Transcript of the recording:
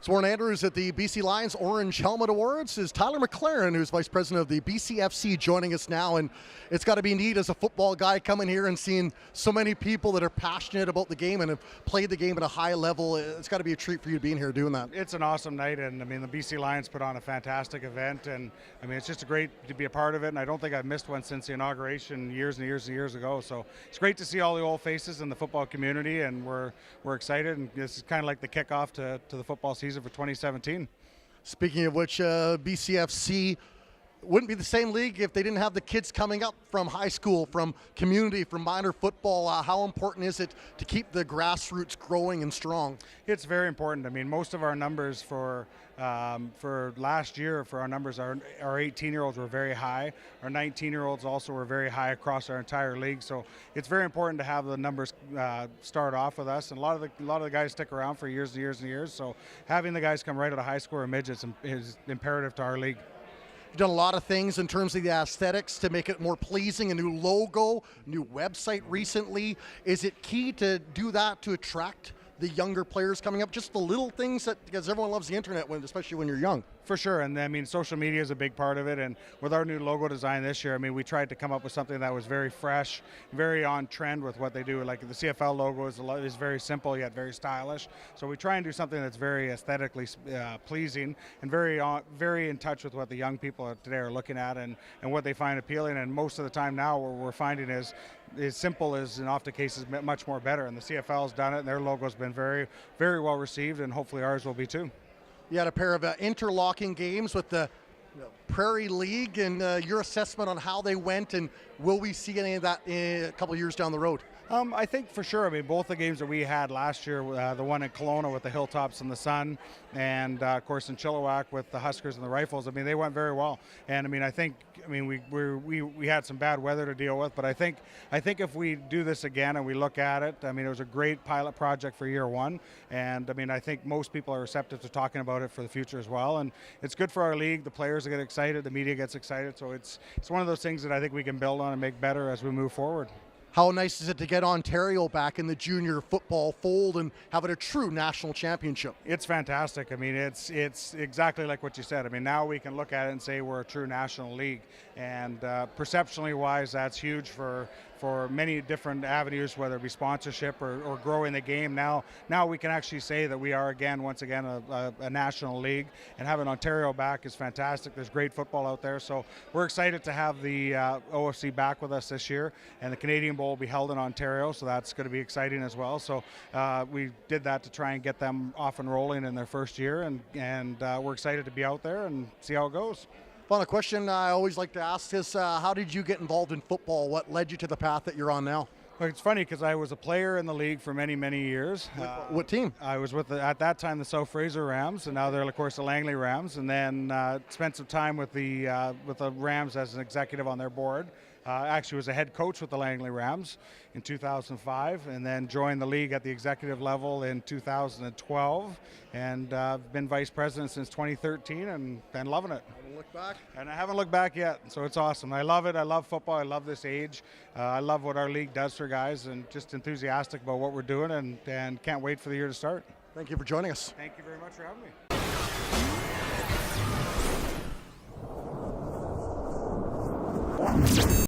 Warren Andrews at the BC Lions Orange Helmet Awards. Is Tyler McClaren, who's Vice President of the BCFC, joining us now. And it's got to be neat as a football guy coming here and seeing so many people that are passionate about the game and have played the game at a high level. It's got to be a treat for you being here doing that. It's an awesome night, and I mean the BC Lions put on a fantastic event, and I mean it's just great to be a part of it, and I don't think I've missed one since the inauguration years and years and years ago. So it's great to see all the old faces in the football community, and we're excited, and this is kind of like the kickoff to the football season for 2017. Speaking of which, BCFC wouldn't be the same league if they didn't have the kids coming up from high school, from community, from minor football. How important is it to keep the grassroots growing and strong? It's very important. I mean, most of our numbers for last year, for our numbers, our 18-year-olds were very high. Our 19-year-olds also were very high across our entire league. So it's very important to have the numbers start off with us. And a lot of the guys stick around for years and years and years. So having the guys come right out of high school or midgets is imperative to our league. You've done a lot of things in terms of the aesthetics to make it more pleasing, a new logo, new website recently. Is it key to do that to attract the younger players coming up? Just the little things because everyone loves the internet, especially when you're young. For sure, and I mean social media is a big part of it, and with our new logo design this year, I mean we tried to come up with something that was very fresh, very on trend with what they do. Like the CFL logo is very simple yet very stylish, so we try and do something that's very aesthetically pleasing and very in touch with what the young people today are looking at and what they find appealing. And most of the time now what we're finding is simple is in often cases much more better, and the CFL's done it, and their logo's been very, very well received, and hopefully ours will be too. You had a pair of interlocking games with the Prairie League, and your assessment on how they went, and will we see any of that in a couple of years down the road? I think for sure. I mean, both the games that we had last year, the one in Kelowna with the Hilltops and the Sun, and of course in Chilliwack with the Huskers and the Rifles. I mean, they went very well. And I mean, we had some bad weather to deal with, but I think if we do this again and we look at it, I mean, it was a great pilot project for year one, and I mean, I think most people are receptive to talking about it for the future as well. And it's good for our league. The players get excited, the media gets excited. So it's one of those things that I think we can build on and make better as we move forward. How nice is it to get Ontario back in the junior football fold and have it a true national championship? It's fantastic. I mean, it's exactly like what you said. I mean, now we can look at it and say we're a true national league. And perceptionally wise, that's huge for many different avenues, whether it be sponsorship or growing the game. Now we can actually say that we are once again a national league, and having Ontario back is fantastic. There's great football out there. So we're excited to have the OFC back with us this year, and the Canadian Bowl will be held in Ontario, so that's going to be exciting as well. So we did that to try and get them off and rolling in their first year, and we're excited to be out there and see how it goes. Final question I always like to ask is, how did you get involved in football? What led you to the path that you're on now? Well, it's funny because I was a player in the league for many, many years. What team? I was with, at that time, the South Fraser Rams, and now they're, of course, the Langley Rams, and then spent some time with the Rams as an executive on their board. Actually was a head coach with the Langley Rams in 2005, and then joined the league at the executive level in 2012, and been vice president since 2013, and loving it. Haven't looked back? And I haven't looked back yet, so it's awesome. I love it. I love football. I love this age. I love what our league does for guys, and just enthusiastic about what we're doing, and can't wait for the year to start. Thank you for joining us. Thank you very much for having me.